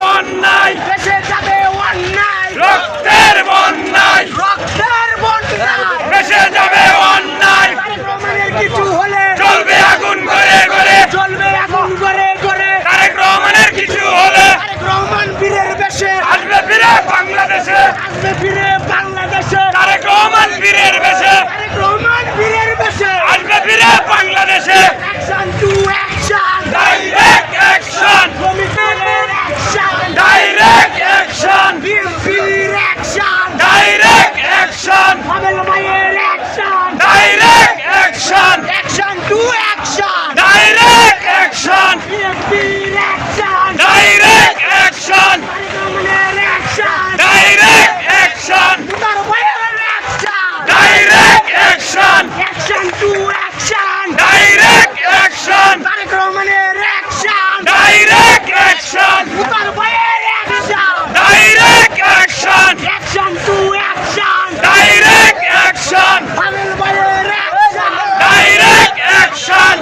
অন্যায় দেশে যাবে অন্যায়, রক্তের বন্যায় রক্তের বন্যায়। দেশে যাবে অন্যায় তারেক রহমানের কিছু হলে চলবে আগুন করে করে চলবে আগুন করে করে। তারেক রহমানের কিছু হলে তারেক রহমান বীরের বেশে আসবে ফিরে বাংলাদেশে আসবে ফিরে বাংলাদেশে। তারেক রহমান বীরের বেশে তারেক রহমান বীরের বেশে আসবে ফিরে বাংলাদেশে action to action, direct action কমিশনের অ্যাকশন, ডাইরেক্ট অ্যাকশন বিএনপির অ্যাকশন, ডাইরেক্ট অ্যাকশন আবেল ভাইয়ের action, direct action action to action, direct action বিএনপির অ্যাকশন, ডাইরেক্ট অ্যাকশন তারেক রহমানের অ্যাকশন, ডাইরেক্ট অ্যাকশন মুতার ভাইয়ের action, direct action action to action, direct action Tarek রহমানের action, direct action Mutar ভাইয়ের action, direct action action to action, direct action Abel ভাইয়ের action, direct action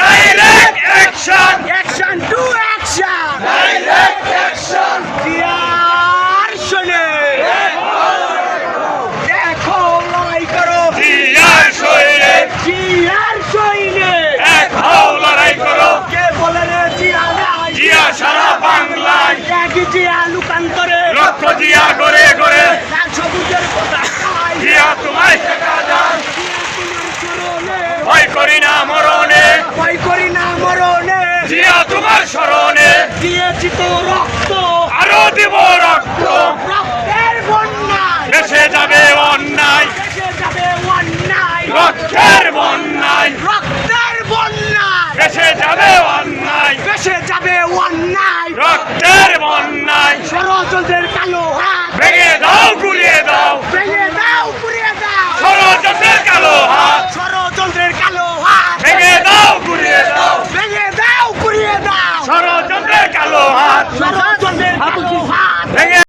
direct action action to action. Direct action জিয়ার শোনে দেখো লড়াই করো, জিয়ার শরীরে জিয়ার সৈনে এক হও লড়াই করো কে বলে রে জিয়া নাই, জিয়া সারা বাংলায় এক জিয়া লুকান্তরে লক্ষ জিয়া করে করে লাল সবুজের পতাকায় জিয়া তোমায় শেখা যায় স্মরণে ভয় করি না মরণে ভয় করি না মরণে জিয়া তোমার স্মরণে দিয়েছি তো রক্ত, আরো দিব রক্ত রক্তের বন্যায় দেশে যাবে অন্যায় দেশে যাবে অন্যায়, রক্তের বন্যায় রক্তের বন্যায় দেশে যাবে অন্যায় দেশে যাবে অন্যায়, রক্তের বন্যায় ষড়যন্ত্রের কালো হাত